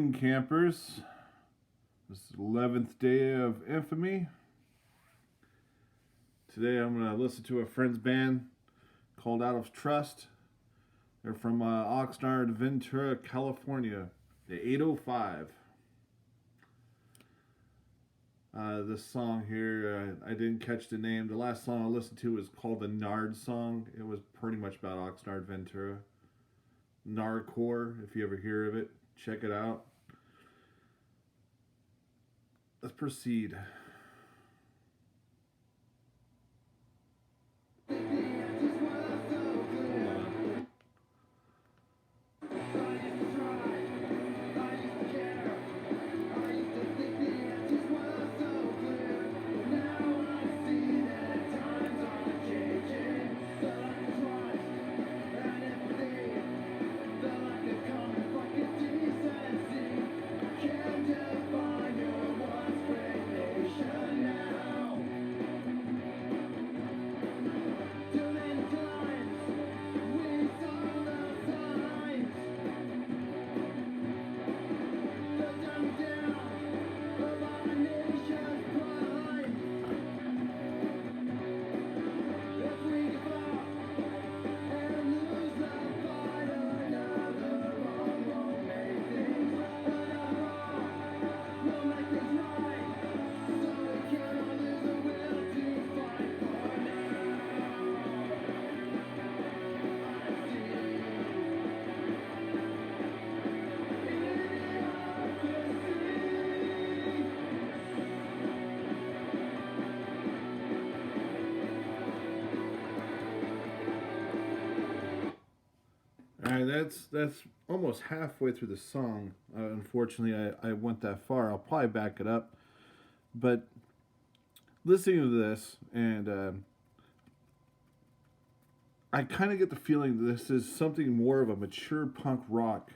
evening, campers. This is the 11th day of Infamy. Today I'm going to listen to a friend's band called Out of Trust. They're from Oxnard, Ventura, California, the 805. This song here, I didn't catch the name. The last song I listened to was called the Nard song. It was pretty much about Oxnard, Ventura. Nardcore, if you ever hear of it, check it out. Let's proceed. Alright, that's almost halfway through the song. Unfortunately, I went that far. I'll probably back it up. But listening to this, and I kind of get the feeling this is something more of a mature punk rock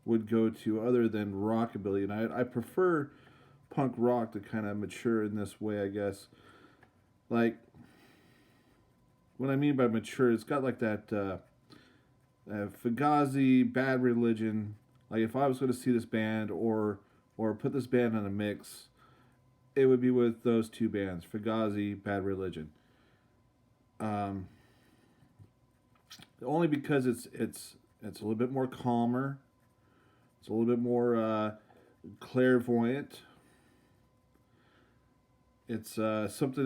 would go to, other than rockabilly. And I prefer punk rock to kind of mature in this way, I guess. Like, what I mean by mature, it's got like that Fugazi, Bad Religion. Like, if I was going to see this band or put this band on a mix, it would be with those two bands, Fugazi, Bad Religion. Only because it's a little bit more calmer. It's a little bit more clairvoyant. It's something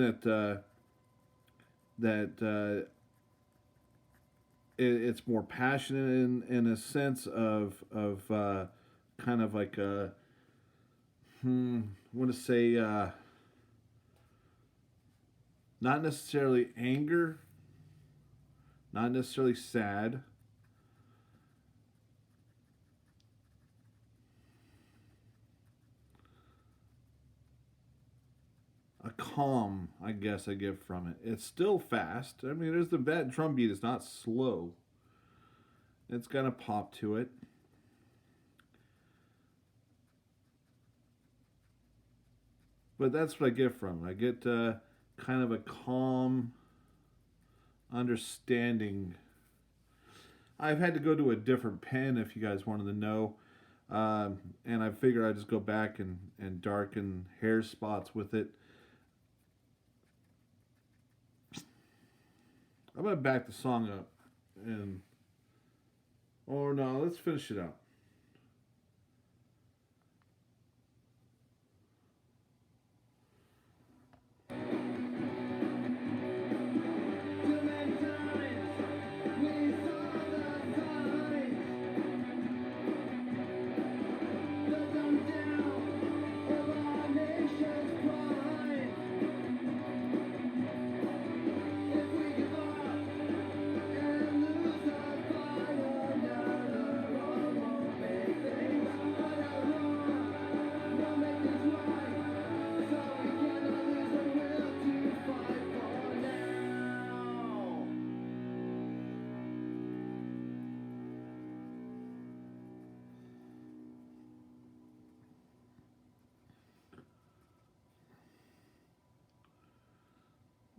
that it's more passionate in a sense of kind of like a I want to say not necessarily anger, not necessarily sad. A calm, I guess I get from it. It's still fast. I mean, there's that drum beat is not slow. It's got a pop to it. But that's what I get from it. I get kind of a calm understanding. I've had to go to a different pen if you guys wanted to know. And I figured I'd just go back and darken hair spots with it. I'm going to back the song up. Or no, let's finish it out.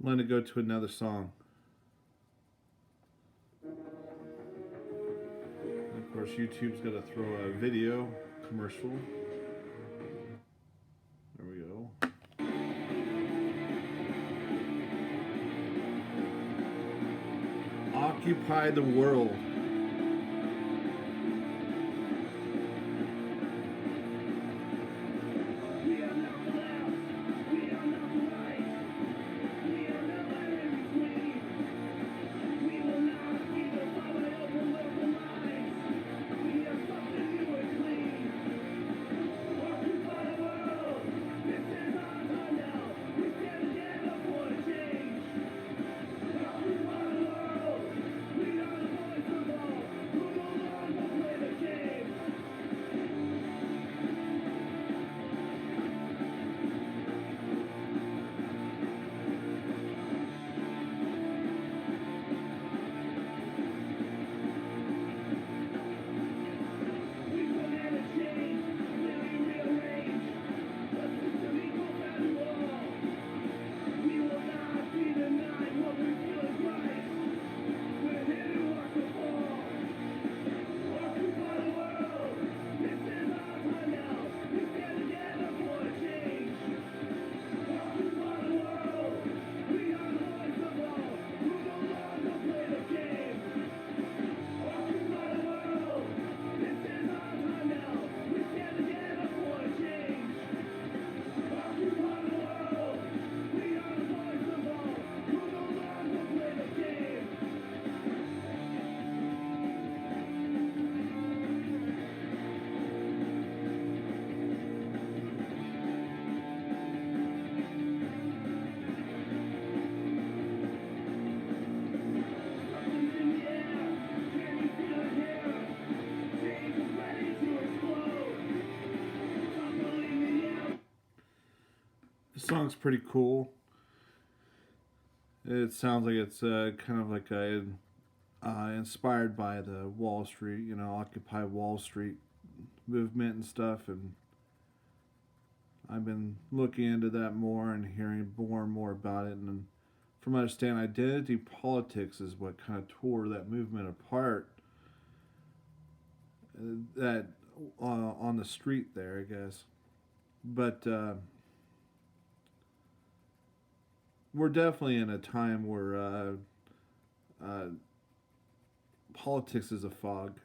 I'm going to go to another song. Of course, YouTube's going to throw a video commercial. There we go. Occupy the world. The song's pretty cool. It sounds like it's kind of like inspired by the Wall Street, Occupy Wall Street movement and stuff. And I've been looking into that more and hearing more and more about it. And from what I understand, identity politics is what kind of tore that movement apart. That on the street there, I guess. But we're definitely in a time where uh, politics is a fog.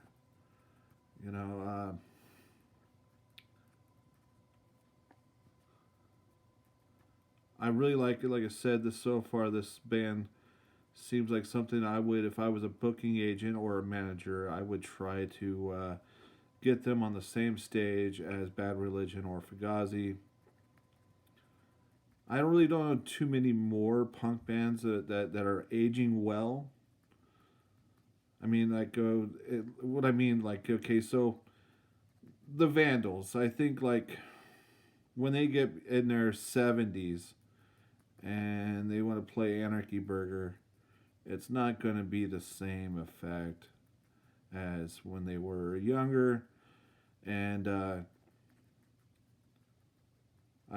You know, I really like it. Like I said, so far, this band seems like something I would, if I was a booking agent or a manager, I would try to get them on the same stage as Bad Religion or Fugazi. I really don't know too many more punk bands that are aging well. I mean, what I mean, like, okay, so the Vandals, I think, like, when they get in their 70s and they want to play Anarchy Burger, it's not going to be the same effect as when they were younger. And I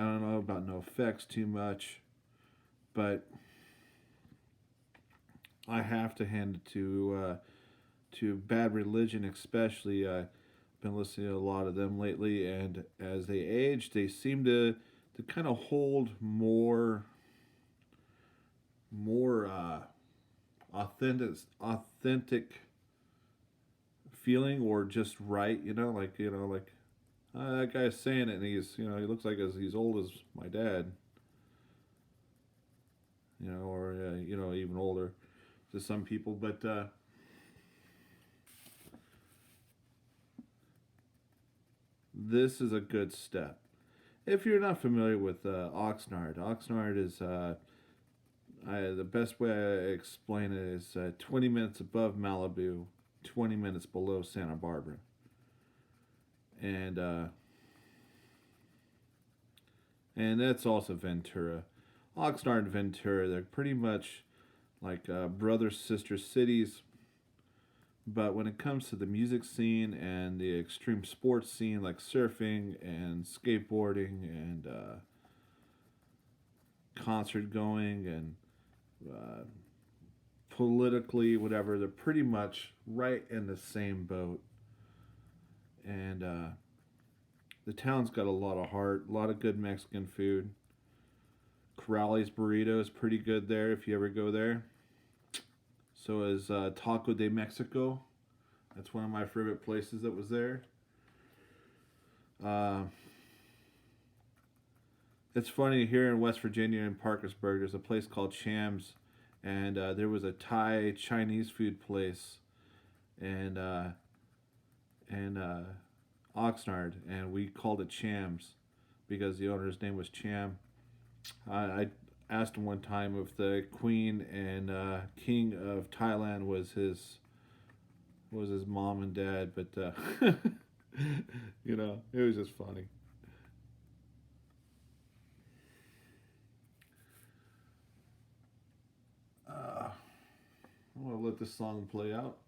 don't know about No Effects too much, but I have to hand it to Bad Religion, especially. I've been listening to a lot of them lately, and as they age, they seem to kind of hold more authentic feeling, or just right. That guy's saying it, and he looks like he's old as my dad, or even older to some people, but. This is a good step. If you're not familiar with Oxnard, Oxnard is the best way I explain it is 20 minutes above Malibu, 20 minutes below Santa Barbara, and that's also Ventura. Oxnard and Ventura, they're pretty much like brother sister cities. But when it comes to the music scene and the extreme sports scene, like surfing and skateboarding and concert going and uh, politically, whatever, they're pretty much right in the same boat. And the town's got a lot of heart, a lot of good Mexican food. Corrales burrito is pretty good there if you ever go there. So is Taco de Mexico. That's one of my favorite places that was there. Uh, it's funny here in West Virginia in Parkersburg, there's a place called Cham's, and there was a Thai Chinese food place, and Oxnard, and we called it Cham's because the owner's name was Cham. I asked him one time if the Queen and King of Thailand was his mom and dad, but you know, it was just funny. I'm gonna let this song play out.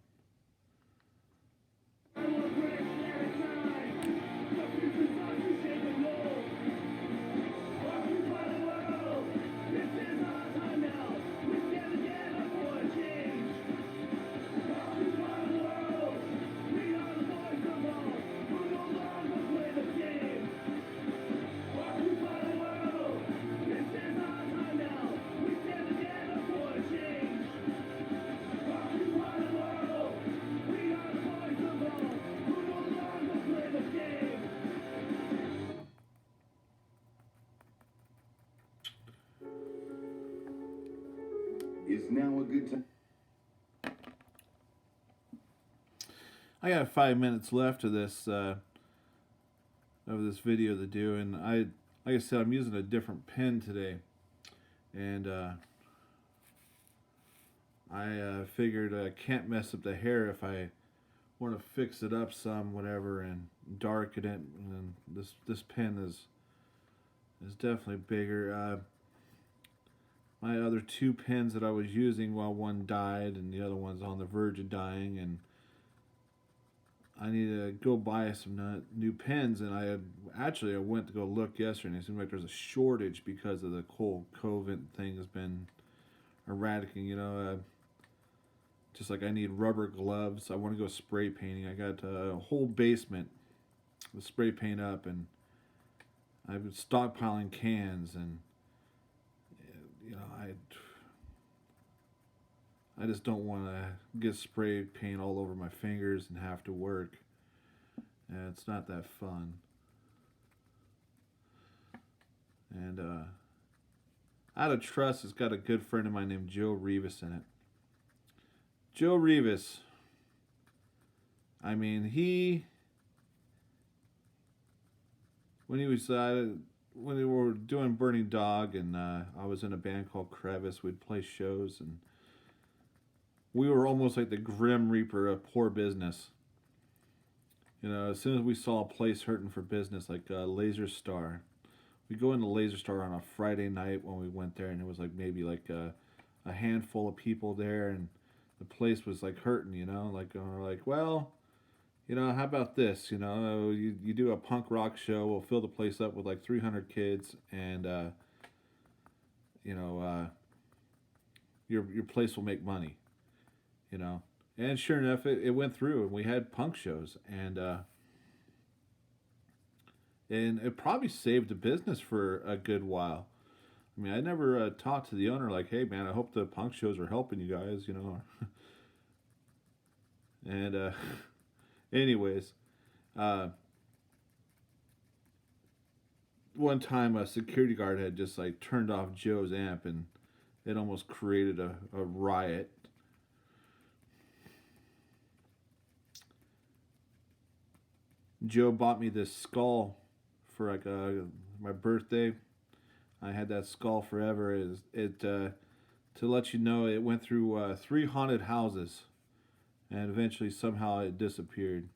Is now a good time. I got 5 minutes left of this video to do, and like I said, I'm using a different pen today, and I figured I can't mess up the hair if I want to fix it up some, whatever, and darken it. And this pen is definitely bigger. My other two pens that I was using, well, one died and the other one's on the verge of dying, and I need to go buy some new pens. And I went to go look yesterday, and it seems like there's a shortage because of the whole COVID thing has been eradicating. You know, just like I need rubber gloves. I want to go spray painting. I got a whole basement with spray paint up, and I've been stockpiling cans, and you know, I just don't want to get spray paint all over my fingers and have to work. And it's not that fun. And Out of Trust has got a good friend of mine named Joe Rivas in it. Joe Rivas, I mean, when he was when we were doing Burning Dog, and I was in a band called Crevice, we'd play shows, and we were almost like the Grim Reaper of poor business. You know, as soon as we saw a place hurting for business, like Laser Star, we'd go into Laser Star on a Friday night when we went there, and it was like maybe like a handful of people there, and the place was like hurting, you know, like we're like, well, you know, how about this? You know, you do a punk rock show, we'll fill the place up with like 300 kids, and you know, your place will make money, you know. And sure enough, it went through, and we had punk shows, and it probably saved the business for a good while. I mean, I never talked to the owner like, hey man, I hope the punk shows are helping you guys, you know. And anyways, one time a security guard had just like turned off Joe's amp, and it almost created a riot. Joe bought me this skull for like my birthday. I had that skull forever. To let you know, it went through 3 haunted houses, and eventually somehow it disappeared.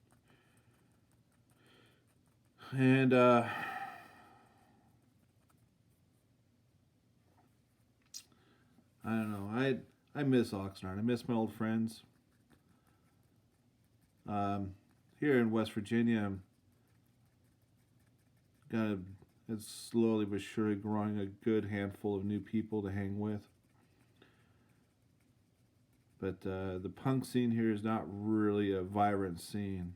And I don't know. I miss Oxnard. I miss my old friends. Here in West Virginia, it's slowly but surely growing a good handful of new people to hang with. But the punk scene here is not really a vibrant scene.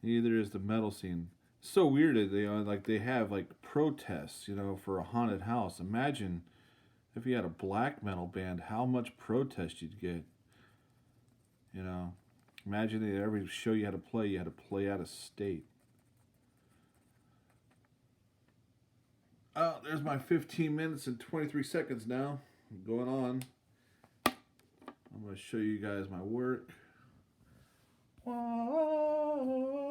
Neither is the metal scene. So weird that they have like protests, for a haunted house. Imagine if you had a black metal band, how much protest you'd get. You know, imagine that every show you had to play out of state. Oh, there's my 15 minutes and 23 seconds now. Going on. I'm going to show you guys my work. Whoa.